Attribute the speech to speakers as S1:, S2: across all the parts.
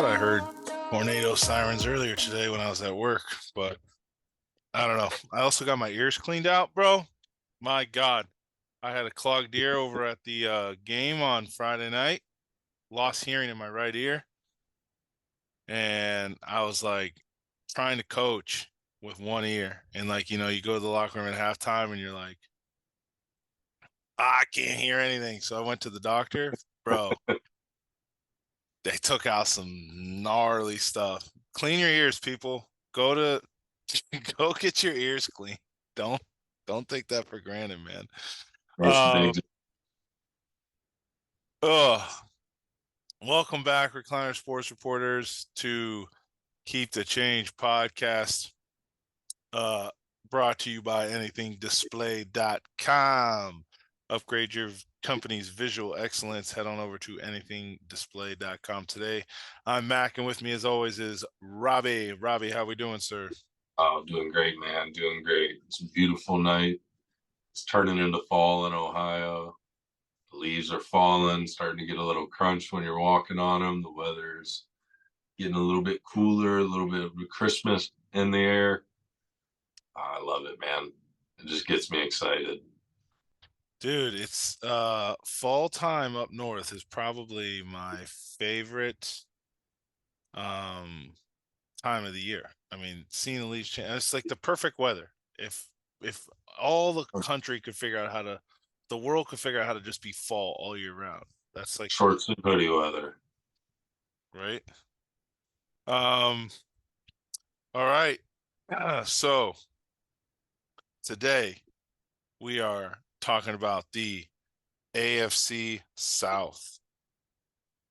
S1: thought I heard tornado sirens earlier today when I was at work, but I don't know. I also got my ears cleaned out, bro. My God. I had a clogged ear over at the game on Friday night, lost hearing in my right ear. And I was like trying to coach with one ear. And you go to the locker room at halftime and you're like, I can't hear anything. So I went to the doctor, bro. They took out some gnarly stuff. Clean your ears, people. Go get your ears clean. Don't don't take that for granted, man.
S2: That's
S1: Uh
S2: big.
S1: oh, welcome back, Recliner Sports Reporters, to Keep the Change podcast. Uh Brought to you by anythingdisplay.com. Upgrade your company's visual excellence. Head on over to anythingdisplay.com today. I'm Mac, and with me as always is Robbie. Robbie, how we doing, sir?
S2: Oh, doing great, man. Doing great. It's a beautiful night. It's turning into fall in Ohio. The leaves are falling, starting to get a little crunch when you're walking on them. The weather's getting a little bit cooler, a little bit of Christmas in the air. I love it, man. It just gets me excited.
S1: Dude, it's fall time up north is probably my favorite um time of the year. I mean, seeing the leaves change, it's like the perfect weather. If all the country could figure out how to the world could figure out how to just be fall all year round. That's like
S2: Shorts and hoodie weather.
S1: right. Um all right. So today we are talking about the AFC South.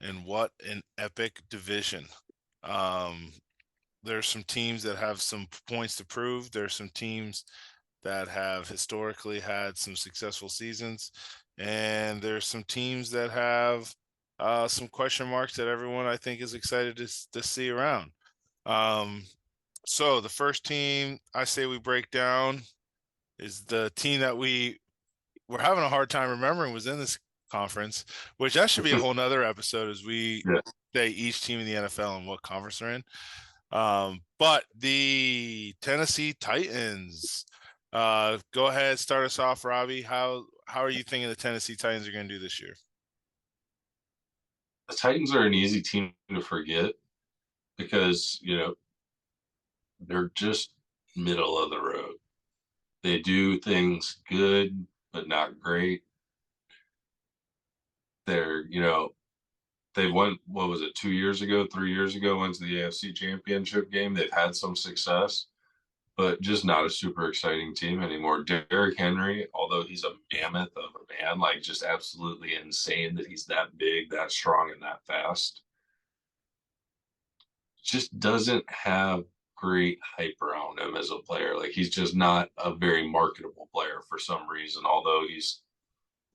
S1: And what an epic division. Um, there's some teams that have some points to prove. There's some teams that have historically had some successful seasons. And there's some teams that have some question marks that everyone I think is excited to see around. Um, so the first team I say we break down is the team that we're having a hard time remembering was in this conference, which that should be a whole nother episode as we
S2: Yeah.
S1: say each team in the NFL and what conference they're in. But the Tennessee Titans, go ahead, start us off, Robbie. How are you thinking the Tennessee Titans are going to do this year?
S2: The Titans are an easy team to forget because, they're just middle of the road. They do things good, but not great. They're, they went, what was it, 2 years ago, 3 years ago, went to the AFC Championship game. They've had some success, but just not a super exciting team anymore. Derrick Henry, although he's a mammoth of a man, like just absolutely insane that he's that big, that strong, and that fast, just doesn't have great hype around him as a player. Like he's just not a very marketable player for some reason, although he's,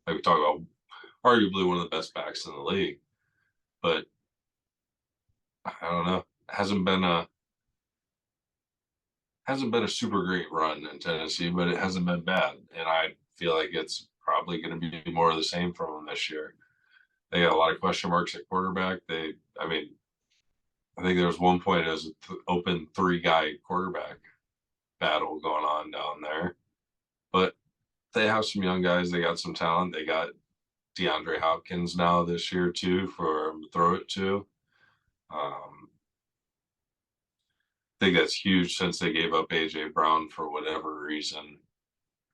S2: like we talk about, arguably one of the best backs in the league. But I don't know. Hasn't been a super great run in Tennessee, but it hasn't been bad. And I feel like it's probably going to be more of the same from them this year. They got a lot of question marks at quarterback. I mean, I think there was one point it was an open three-guy quarterback battle going on down there. But they have some young guys. They got some talent. They got DeAndre Hopkins now this year too for him to throw it to. Um, I think that's huge since they gave up AJ Brown for whatever reason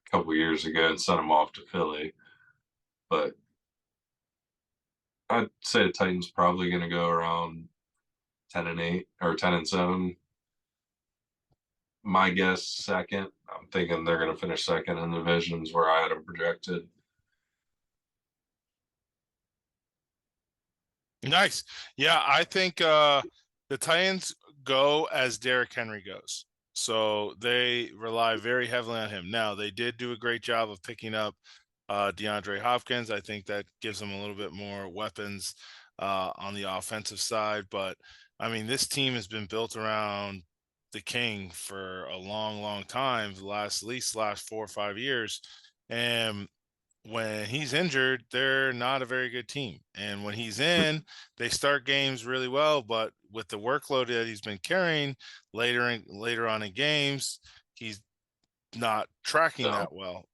S2: a couple years ago and sent him off to Philly. But I'd say the Titans probably going to go around 10-8 or 10-7. My guess, second. I'm thinking they're going to finish second in the divisions where I had them projected.
S1: Nice. Yeah, I think the Titans go as Derrick Henry goes. So they rely very heavily on him. Now, they did do a great job of picking up DeAndre Hopkins. I think that gives them a little bit more weapons on the offensive side. But I mean, this team has been built around the King for a long, long time, at least last 4 or 5 years. And when he's injured, they're not a very good team. And when he's in, they start games really well, but with the workload that he's been carrying later on in games, he's not tracking
S2: No,
S1: that well.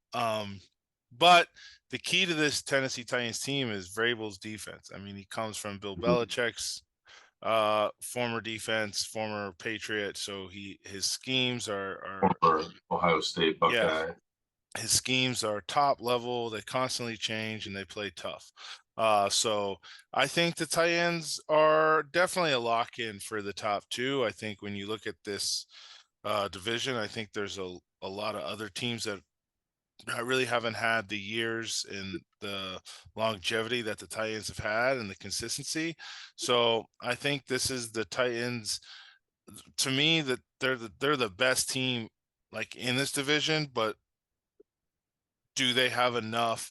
S1: But the key to this Tennessee Titans team is Vrabel's defense. I mean, he comes from Bill Belichick's former defense, former Patriot, so his schemes are
S2: former Ohio State
S1: yeah,
S2: Buckeye.
S1: his schemes are top level. They constantly change and they play tough. So I think the Titans are definitely a lock in for the top two. I think when you look at this division, I think there's a lot of other teams that I really haven't had the years and the longevity that the Titans have had and the consistency. So I think this is the Titans. To me, that they're the best team like in this division, but do they have enough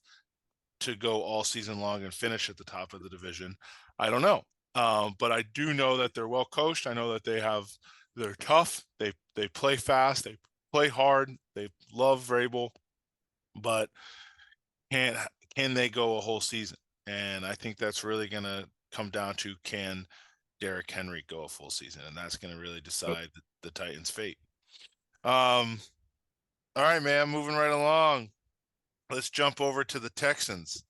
S1: to go all season long and finish at the top of the division? I don't know. But I do know that they're well coached. I know that they're tough. They play fast. They play hard. They love Vrabel, but can can they go a whole season? And I think that's really going to come down to can Derrick Henry go a full season, and that's going to really decide the Titans' fate. Um, all right, man, moving right along. Let's jump over to the Texans.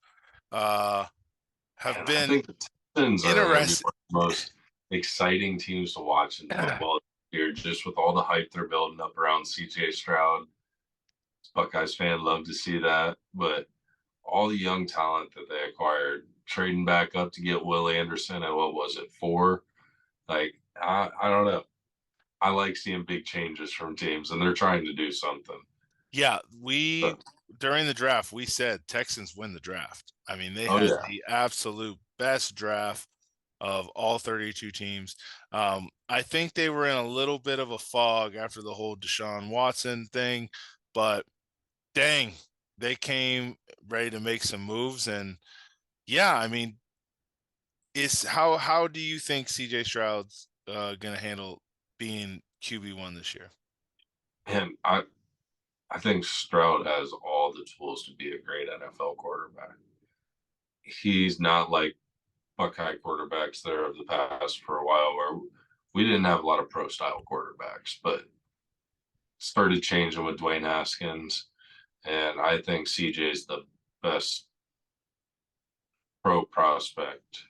S1: Uh, have
S2: And I
S1: been
S2: think the Texans are going to be
S1: interested.
S2: one of the most exciting teams to watch in football here, just with all the hype they're building up around CJ Stroud. Buckeyes fan love to see that, but all the young talent that they acquired, trading back up to get Will Anderson at what was it, 4? Like I don't know. I like seeing big changes from teams, and they're trying to do something.
S1: Yeah, we
S2: But
S1: during the draft we said Texans win the draft. I mean, they
S2: oh
S1: had
S2: yeah,
S1: the absolute best draft of all 32 teams. I think they were in a little bit of a fog after the whole Deshaun Watson thing, but dang, they came ready to make some moves. And yeah, I mean, is how do you think CJ Stroud's gonna handle being QB1 this year?
S2: and I think Stroud has all the tools to be a great NFL quarterback. He's not like Buckeye quarterbacks there of the past for a while where we didn't have a lot of pro style quarterbacks, but started changing with Dwayne Haskins. And I think CJ's the best pro prospect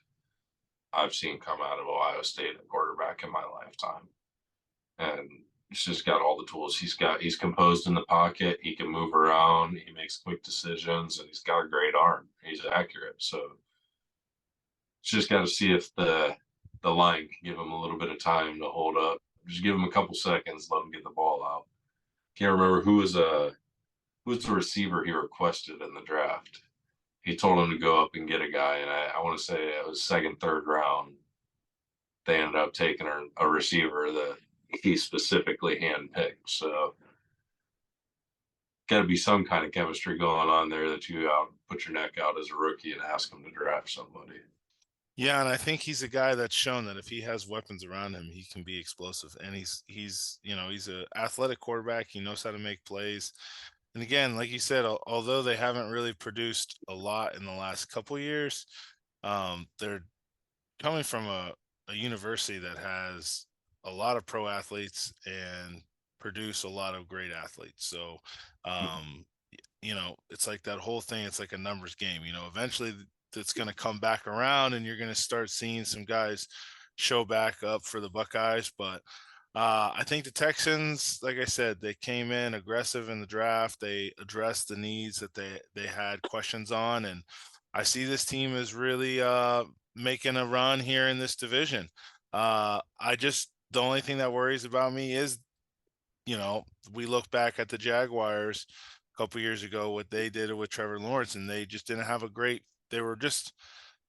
S2: I've seen come out of Ohio State at quarterback in my lifetime. And he's just got all the tools. He's composed in the pocket, he can move around, he makes quick decisions, and he's got a great arm. He's accurate. So just got to see if the line can give him a little bit of time to hold up. Just give him a couple seconds, let him get the ball out. Can't remember who was the receiver he requested in the draft. He told him to go up and get a guy, and I want to say it was second, third round. They ended up taking a receiver that he specifically handpicked. So got to be some kind of chemistry going on there that you put your neck out as a rookie and ask him to draft somebody.
S1: Yeah, and I think he's a guy that's shown that if he has weapons around him, he can be explosive. And he's he's a athletic quarterback. He knows how to make plays. And again, like you said, although they haven't really produced a lot in the last couple years, they're coming from a university that has a lot of pro athletes and produce a lot of great athletes. So, um, it's like that whole thing. It's like a numbers game. Eventually it's going to come back around, and you're going to start seeing some guys show back up for the Buckeyes. But I think the Texans, like I said, they came in aggressive in the draft. They addressed the needs that they had questions on, and I see this team as really making a run here in this division. The only thing that worries about me is, we look back at the Jaguars a couple years ago, what they did with Trevor Lawrence, and they just didn't have they were just,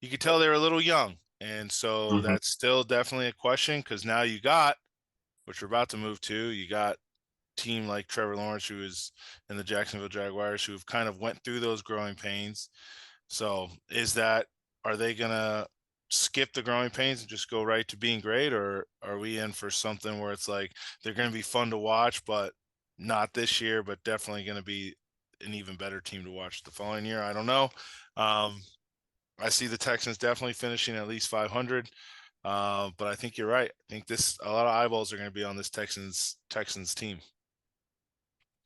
S1: you could tell they were a little young. And so
S2: Mm-hmm.
S1: that's still definitely a question, because now which we're about to move to, you got team like Trevor Lawrence, who is in the Jacksonville Jaguars, who have kind of went through those growing pains. So are they going to skip the growing pains and just go right to being great? Or are we in for something where it's like they're going to be fun to watch, but not this year, but definitely going to be an even better team to watch the following year. I don't know. Um, I see the Texans definitely finishing at least 500. But I think you're right. I think a lot of eyeballs are going to be on this Texans team.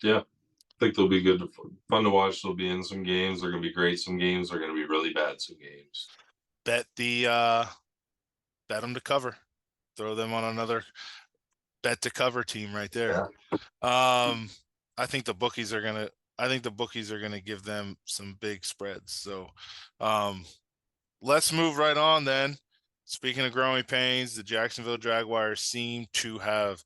S2: Yeah, I think they'll be good, fun to watch. They'll be in some games. They're going to be great. Some games they're going to be really bad. Some games.
S1: Bet bet them to cover. Throw them on another bet to cover team right there.
S2: Yeah.
S1: Um, I think the bookies are gonna. I think the bookies are gonna give them some big spreads. So, um, let's move right on then. Speaking of growing pains, the Jacksonville Jaguars seem to have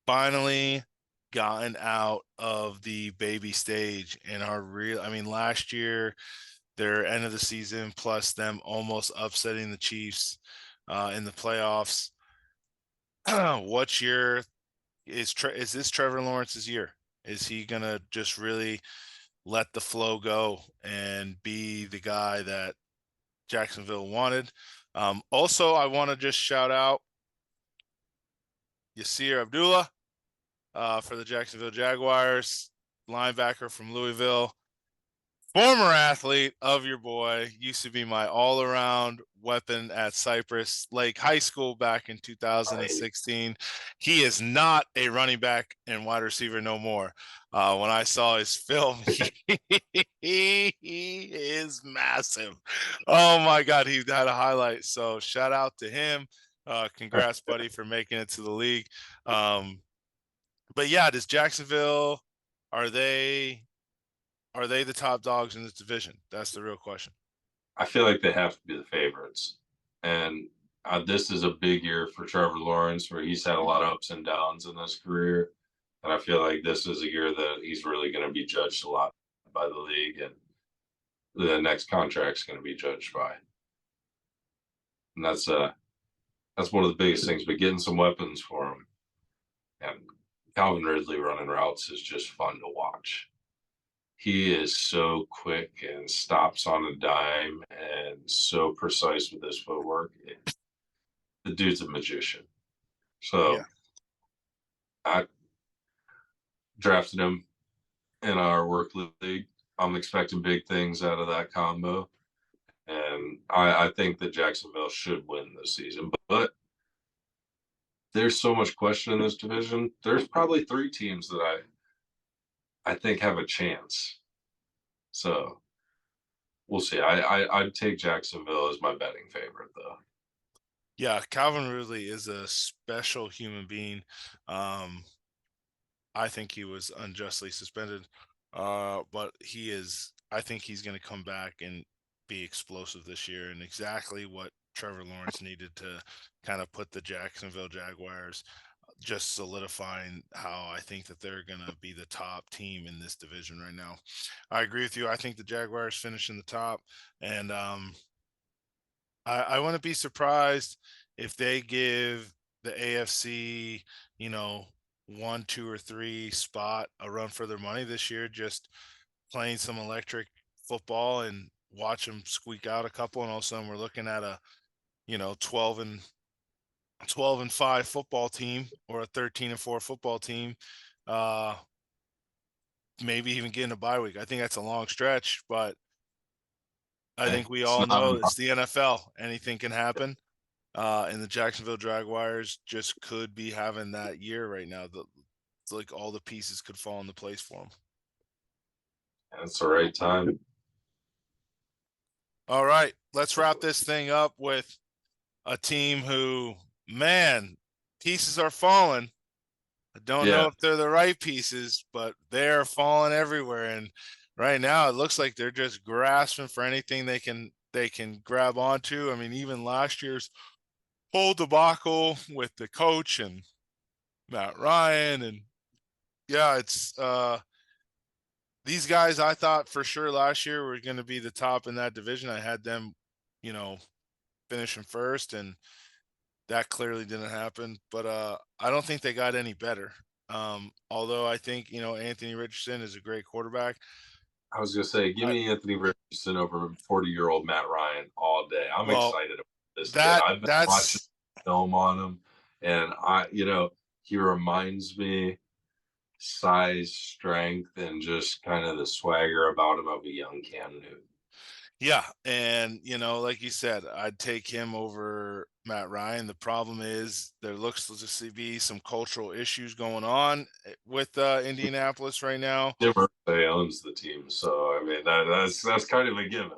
S1: finally gotten out of the baby stage and are real. I mean, last year, their end of the season, plus them almost upsetting the Chiefs in the playoffs. What's your is this Trevor Lawrence's year? Is he gonna just really let the flow go and be the guy that Jacksonville wanted? Also, I want to just shout out Yasir Abdullah for the Jacksonville Jaguars, linebacker from Louisville. Former athlete of your boy, used to be my all-around weapon at Cypress Lake High School back in 2016. He is not a running back and wide receiver no more. When I saw his film, he is massive. Oh my God, he had a highlight. So shout out to him. Congrats, buddy, for making it to the league. But yeah, does Jacksonville, are they are they the top dogs in this division? That's the real question.
S2: I feel like they have to be the favorites. And this is a big year for Trevor Lawrence, where he's had a lot of ups and downs in his career. And I feel like this is a year that he's really going to be judged a lot by the league, and the next contract's going to be judged by. And that's one of the biggest things. But getting some weapons for him, and Calvin Ridley running routes is just fun to watch. He is so quick and stops on a dime and so precise with his footwork. The dude's a magician.
S1: Yeah.
S2: So I drafted him in our work league. I'm expecting big things out of that combo. And I think that Jacksonville should win this season. But there's so much question in this division. There's probably three teams that I think have a chance. So we'll see. I'd take Jacksonville as my betting favorite, though.
S1: Yeah, Calvin Ridley is a special human being. Um, I think he was unjustly suspended, but I think he's going to come back and be explosive this year, and exactly what Trevor Lawrence needed to kind of put the Jacksonville Jaguars, just solidifying how I think that they're going to be the top team in this division right now. I agree with you. I think the Jaguars finish in the top, and I wouldn't be surprised if they give the AFC, 1, 2, or 3 spot a run for their money this year, just playing some electric football and watch them squeak out a couple. And all of a sudden we're looking at a, 12-5 football team or a 13-4 football team. Uh, Maybe even getting a bye week. I think that's a long stretch, but I think we
S2: It's
S1: all
S2: not.
S1: know it's the NFL. Anything can happen. And the Jacksonville Jaguars just could be having that year right now. It's like all the pieces could fall into place for them.
S2: It's the right time.
S1: All right, let's wrap this thing up with a team who, man, pieces are falling. I don't know
S2: Yeah,
S1: if they're the right pieces, but they're falling everywhere. And right now, it looks like they're just grasping for anything they can grab onto. I mean, even last year's whole debacle with the coach and Matt Ryan, and yeah, it's these guys I thought for sure last year were going to be the top in that division. I had them, you know, finishing first, and that clearly didn't happen. But I don't think they got any better. Although I think, Anthony Richardson is a great quarterback.
S2: I was gonna say, give
S1: I,
S2: me Anthony Richardson over 40-year-old Matt Ryan all day. I'm
S1: well,
S2: excited about this kid.
S1: that
S2: I've been watching
S1: that's
S2: film on him, and he reminds me size, strength, and just kind of the swagger about him of a young Cam Newton.
S1: Yeah, and like you said, I'd take him over Matt Ryan. The problem is there looks to be some cultural issues going on with Indianapolis right now,
S2: Jim Irsay owns the team, so I mean that's kind of a given.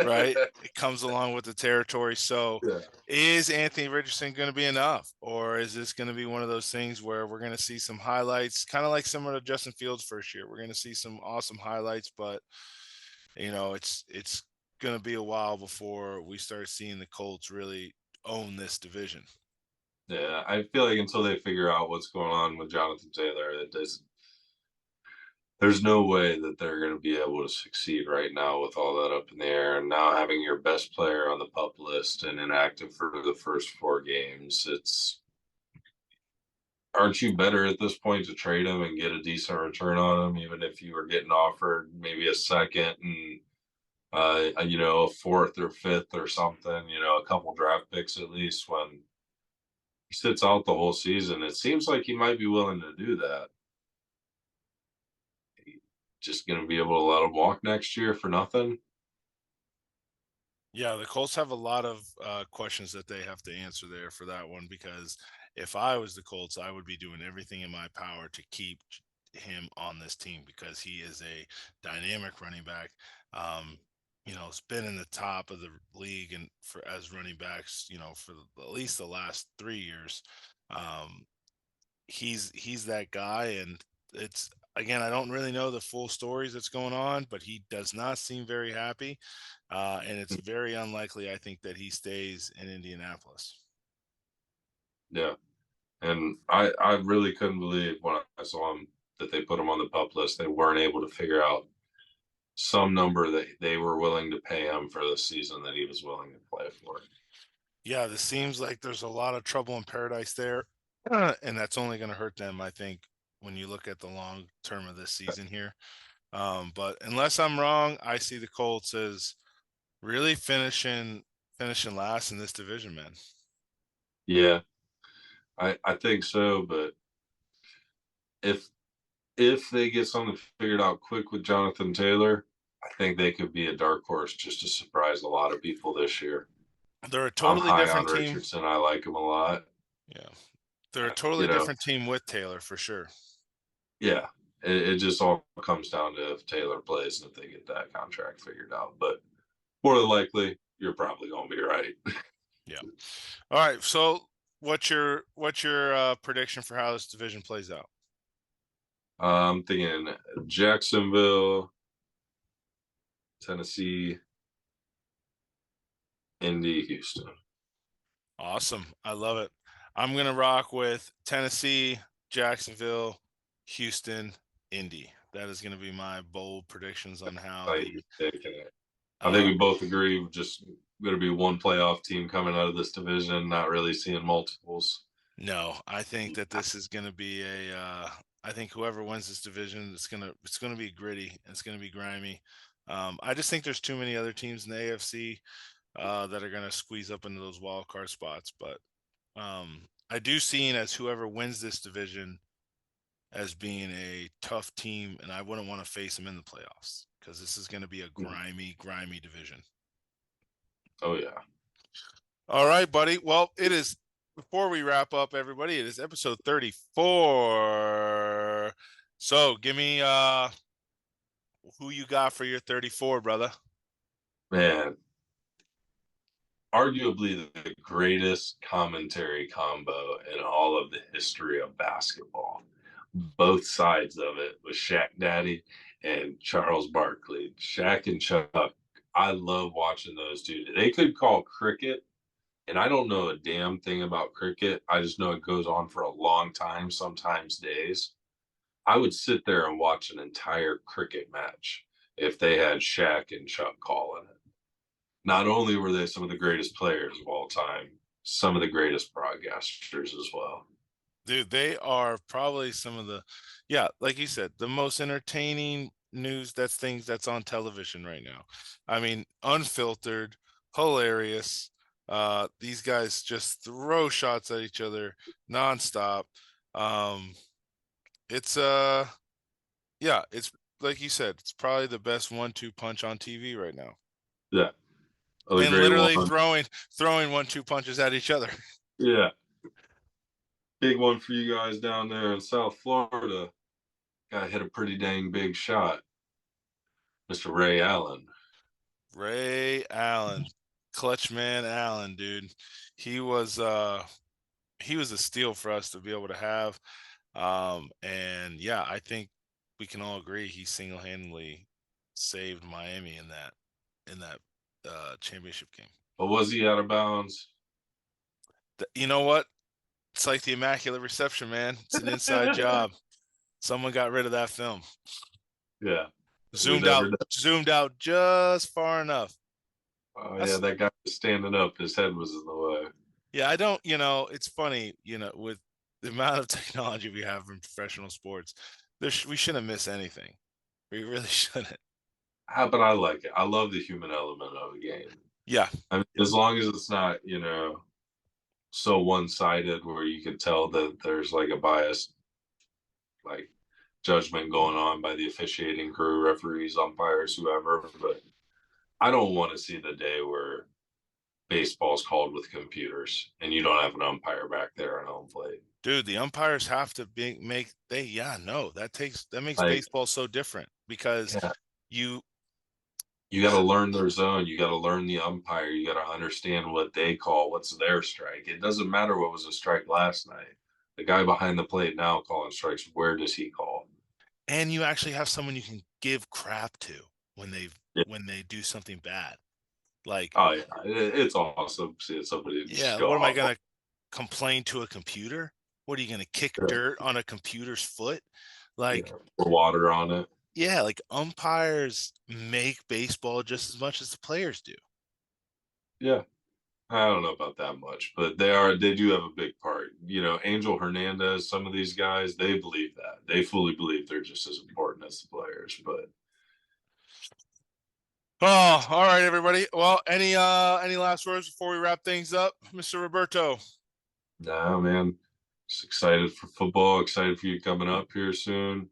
S1: right? It comes along with the territory. So,
S2: Yeah.
S1: is Anthony Richardson going to be enough, or is this going to be one of those things where we're going to see some highlights, kind of like similar to Justin Fields' first year? We're going to see some awesome highlights, but it's going to be a while before we start seeing the Colts really own this division.
S2: Yeah, I feel like until they figure out what's going on with Jonathan Taylor, there's no way that they're going to be able to succeed right now with all that up in the air. And now having your best player on the pup list and inactive for the first 4 games, it's aren't you better at this point to trade him and get a decent return on him, even if you were getting offered maybe a second and a fourth or fifth or something, a couple draft picks at least when he sits out the whole season. It seems like he might be willing to do that. Just going to be able to let him walk next year for nothing.
S1: Yeah, the Colts have a lot of questions that they have to answer there for that one, because if I was the Colts, I would be doing everything in my power to keep him on this team because he is a dynamic running back. It's been in the top of the league and for as running backs, for at least the last 3 years. Um, he's that guy, and it's again, I don't really know the full stories that's going on, but he does not seem very happy, and it's very unlikely, I think, that he stays in Indianapolis.
S2: Yeah. And I really couldn't believe when I saw him that they put him on the pup list. They weren't able to figure out some number that they were willing to pay him for the season that he was willing to play for.
S1: Yeah, this seems like there's a lot of trouble in paradise there, and that's only going to hurt them, I think, when you look at the long term of this season here. But unless I'm wrong, I see the Colts as really finishing last in this division, man.
S2: Yeah, I think so. But if if they get something figured out quick with Jonathan Taylor, I think they could be a dark horse just to surprise a lot of people this year.
S1: They're a
S2: I'm
S1: totally
S2: high on
S1: different team.
S2: Richardson. I like him a lot.
S1: Yeah. They're a
S2: You
S1: totally
S2: know,
S1: different team with Taylor for sure.
S2: yeah, it just all comes down to if Taylor plays and if they get that contract figured out. But more than likely, you're probably going to be right.
S1: Yeah. All right. So what's your prediction for how this division plays out?
S2: I'm thinking Jacksonville, Tennessee, Indy, Houston.
S1: Awesome. I love it. I'm gonna rock with Tennessee, Jacksonville, Houston, Indy. That is gonna be my bold predictions on how
S2: I,
S1: the
S2: I think
S1: uh
S2: we both agree we're just going to be one playoff team coming out of this division, not really seeing multiples.
S1: no, I think that this is gonna be I think whoever wins this division, it's gonna be gritty. It's gonna be grimy. I just think there's too many other teams in the AFC that are going to squeeze up into those wild card spots. But I do see it as whoever wins this division as being a tough team, and I wouldn't want to face them in the playoffs because this is going to be a grimy division.
S2: Oh, yeah.
S1: All right, buddy. Well, it is before we wrap up, everybody. It is episode 34. So give me who you got for your 34, brother.
S2: Man, arguably the greatest commentary combo in all of the history of basketball. Both sides of it with Shaq Daddy and Charles Barkley. Shaq and Chuck, I love watching those two. They could call cricket, and I don't know a damn thing about cricket. I just know it goes on for a long time, sometimes days. I would sit there and watch an entire cricket match if they had Shaq and Chuck calling it. Not only were they some of the greatest players of all time, some of the greatest broadcasters as well.
S1: Dude, they are probably some of the, yeah, like you said, the most entertaining news that's things that's on television right now. I mean, unfiltered, hilarious. These guys just throw shots at each other nonstop. Um, It's yeah, it's like you said, it's probably the best 1-2 punch on TV right now.
S2: Yeah. Other
S1: And
S2: great
S1: literally
S2: one.
S1: throwing 1-2 punches at each other.
S2: Yeah. Big one for you guys down there in South Florida. Guy hit a pretty dang big shot, Mr. Ray Allen.
S1: Ray Allen, clutch man Allen, dude. He was he was a steal for us to be able to have. And yeah, I think we can all agree he single-handedly saved Miami in that championship game.
S2: But was he out of bounds?
S1: You know what? It's like the immaculate reception, man. It's an inside job. Someone got rid of that film.
S2: Yeah. We
S1: Zoomed
S2: never
S1: out,
S2: know.
S1: zoomed out just far enough.
S2: Oh yeah,
S1: That's
S2: that guy was standing up. His head was in the way.
S1: yeah, I don't, it's funny, with the amount of technology we have in professional sports, we shouldn't miss anything. We really shouldn't.
S2: But I like it. I love the human element of a game.
S1: Yeah.
S2: I mean, as long as it's not, so one-sided where you can tell that there's like a bias, like judgment going on by the officiating crew, referees, umpires, whoever. But I don't want to see the day where baseball's called with computers and you don't have an umpire back there on home plate.
S1: Dude, the umpires have to make they yeah, no, that makes
S2: Like,
S1: baseball so different because
S2: yeah,
S1: you
S2: you got to learn their zone. You got to learn the umpire. You got to understand what they call what's their strike. It doesn't matter what was a strike last night. The guy behind the plate now calling strikes, where does he call?
S1: and you actually have someone you can give crap to when they
S2: Yeah.
S1: when they do something bad. Like,
S2: Oh yeah, it's awesome seeing somebody
S1: yeah,
S2: just go
S1: what am I
S2: off.
S1: gonna complain to a computer? What are you gonna kick dirt on a computer's foot? Like,
S2: Yeah, pour water on it.
S1: yeah, like umpires make baseball just as much as the players do.
S2: Yeah, I don't know about that much, but they do have a big part. Angel Hernandez, some of these guys, they believe that. They fully believe they're just as important as the players. But
S1: Oh, all right, everybody. Well, any last words before we wrap things up, Mr. Roberto?
S2: nah, man, just excited for football, excited for you coming up here soon.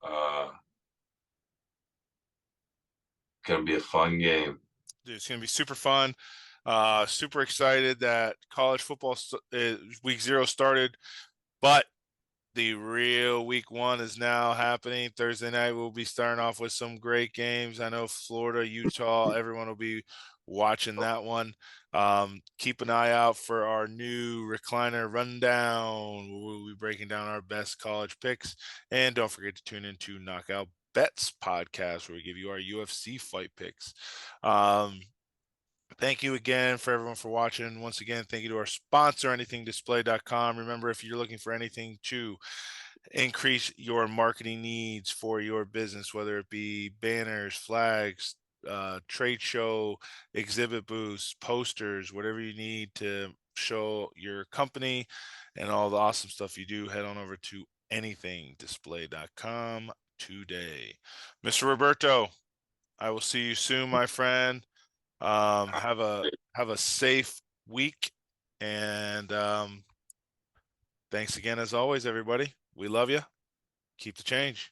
S2: Uh Gonna be a fun game.
S1: Dude, it's gonna be super fun. Super excited that college football week 0 started, but the real week 1 is now happening. Thursday night, we'll be starting off with some great games. I know Florida, Utah, everyone will be watching that one. Keep an eye out for our new recliner rundown. We'll be breaking down our best college picks. And don't forget to tune into Knockout Bets podcast, where we give you our UFC fight picks. Thank you again for everyone for watching. Once again, thank you to our sponsor, anythingdisplay.com. Remember, if you're looking for anything to increase your marketing needs for your business, whether it be banners, flags, trade show, exhibit booths, posters, whatever you need to show your company and all the awesome stuff you do, head on over to anythingdisplay.com today. Mr. Roberto, I will see you soon, my friend. Have a safe week, and thanks again as always, everybody. We love you. Keep the change.